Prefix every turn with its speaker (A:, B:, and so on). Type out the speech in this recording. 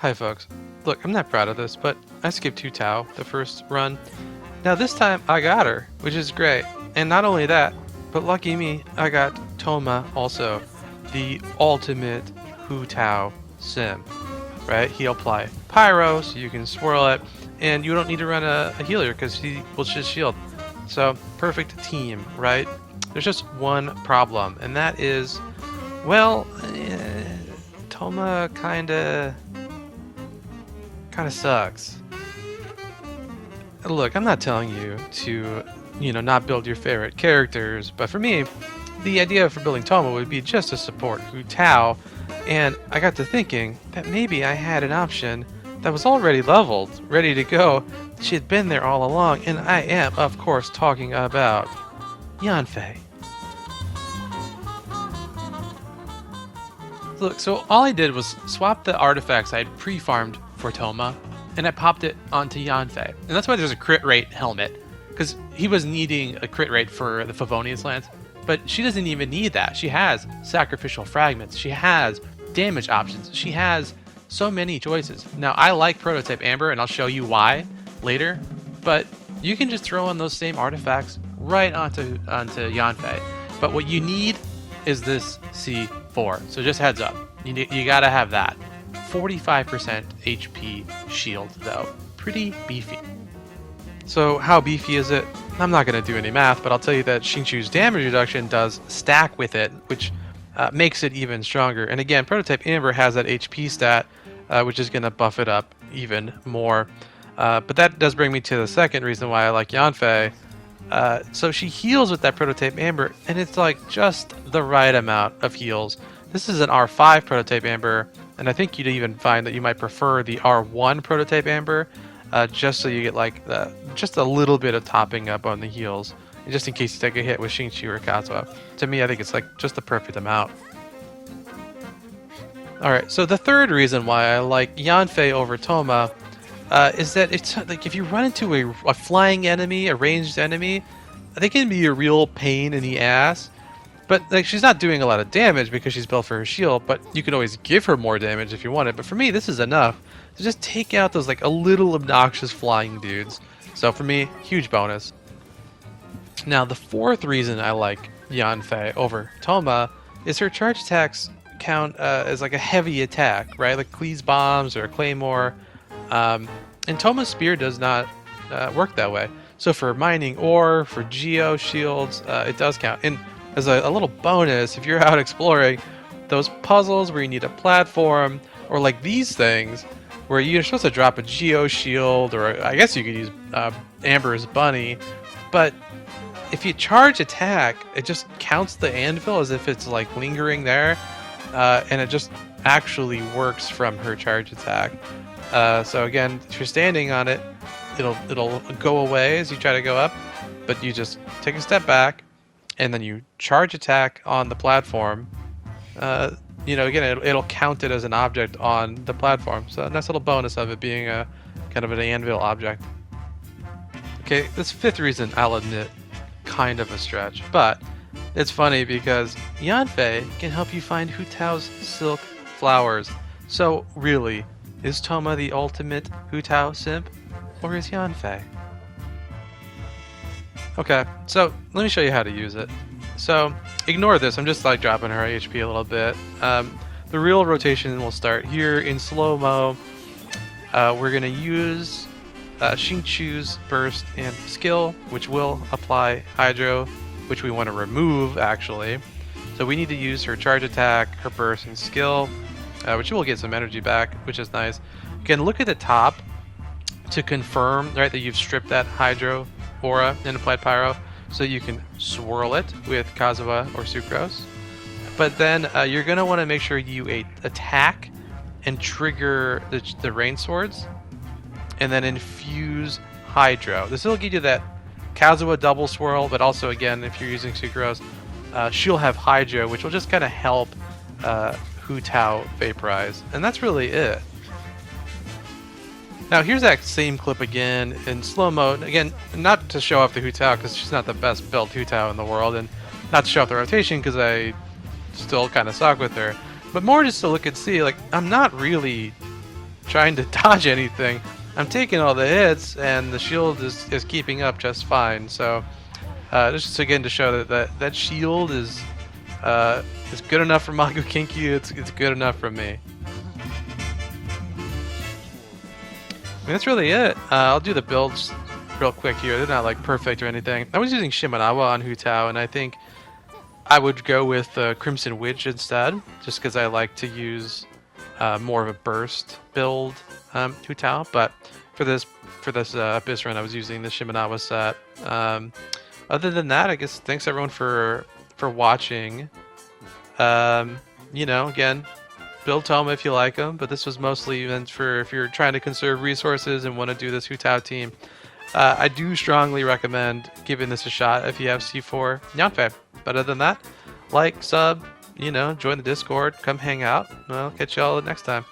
A: Hi folks. Look, I'm not proud of this, but I skipped Hu Tao the first run. Now this time I got her, which is great. And not only that, but lucky me, I got Thoma also, the ultimate Hu Tao sim. Right? He'll apply pyro so you can swirl it, and you don't need to run a healer because he will just shield. So perfect team, right? There's just one problem, and that is, well, Thoma kinda sucks. Look, I'm not telling you to, not build your favorite characters, but for me, the idea for building Thoma would be just to support Hu Tao, and I got to thinking that maybe I had an option that was already leveled, ready to go. She had been there all along, and I am, of course, talking about Yanfei. Look, so all I did was swap the artifacts I had pre-farmed for Thoma, and I popped it onto Yanfei. And that's why there's a crit rate helmet, because he was needing a crit rate for the Favonius lance, but she doesn't even need that. She has sacrificial fragments, she has damage options, she has so many choices. Now, I like Prototype Amber, and I'll show you why later, but you can just throw in those same artifacts right onto Yanfei. But what you need is this C4. So just heads up, you gotta have that. 45% HP shield though, pretty beefy. So how beefy is it? I'm not gonna do any math, but I'll tell you that Xingqiu's damage reduction does stack with it, which makes it even stronger. And again, Prototype Amber has that HP stat, which is gonna buff it up even more. But that does bring me to the second reason why I like Yanfei. So she heals with that Prototype Amber, and it's like just the right amount of heals. This is an R5 Prototype Amber, and I think you'd even find that you might prefer the R1 Prototype Amber, just so you get like just a little bit of topping up on the heals, and just in case you take a hit with Xingqiu or Kazuha. To me, I think it's like just the perfect amount. Alright, so the third reason why I like Yanfei over Thoma is that it's like if you run into a flying enemy, a ranged enemy, they can be a real pain in the ass. But like she's not doing a lot of damage because she's built for her shield, but you can always give her more damage if you want it. But for me, this is enough to just take out those like a little obnoxious flying dudes. So for me, huge bonus. Now the fourth reason I like Yanfei over Thoma is her charge attacks count as like a heavy attack, right? Like Cleese bombs or a claymore. And Thoma's spear does not work that way. So for mining ore, for geo shields, it does count. And as a little bonus, if you're out exploring, those puzzles where you need a platform, or like these things, where you're supposed to drop a geo shield, or I guess you could use Amber's bunny, but if you charge attack, it just counts the anvil as if it's like lingering there, and it just actually works from her charge attack. So again, if you're standing on it, it'll go away as you try to go up, but you just take a step back, and then you charge attack on the platform. Again, it'll count it as an object on the platform. So a nice little bonus of it being a kind of an anvil object. Okay, this fifth reason, I'll admit, kind of a stretch, but it's funny because Yanfei can help you find Hu Tao's silk flowers. So really, is Thoma the ultimate Hu Tao simp, or is Yanfei? Okay, so let me show you how to use it. So ignore this, I'm just like dropping her HP a little bit. The real rotation will start here in slow-mo. We're going to use Xingqiu's burst and skill, which will apply Hydro, which we want to remove actually. So we need to use her charge attack, her burst, and skill, which will get some energy back, which is nice. Again, look at the top to confirm, right, that you've stripped that Hydro aura and applied pyro, so you can swirl it with Kazuha or Sucrose. But then you're going to want to make sure you attack and trigger the rain swords, and then infuse Hydro. This will give you that Kazuha double swirl, but also again, if you're using Sucrose, she'll have Hydro, which will just kind of help Hu Tao vaporize, and that's really it. Now here's that same clip again in slow mode. Again, not to show off the Hu Tao because she's not the best built Hu Tao in the world, and not to show off the rotation because I still kind of suck with her, but more just to look and see, like, I'm not really trying to dodge anything. I'm taking all the hits, and the shield is keeping up just fine. So just again to show that shield is good enough for Magu Kinky. It's good enough for me. I mean, that's really it. I'll do the builds real quick here. They're not like perfect or anything. I was using Shimenawa on Hu Tao, and I think I would go with Crimson Witch instead, just because I like to use more of a burst build Hu Tao. But for this Abyss run, I was using the Shimenawa set. Other than that, I guess thanks everyone for watching. You know, again, build Thoma if you like them, but this was mostly meant for if you're trying to conserve resources and want to do this Hu Tao team. I do strongly recommend giving this a shot if you have C4 Yanfei. But other than that, like, sub, you know, join the Discord, come hang out, and I'll catch y'all next time.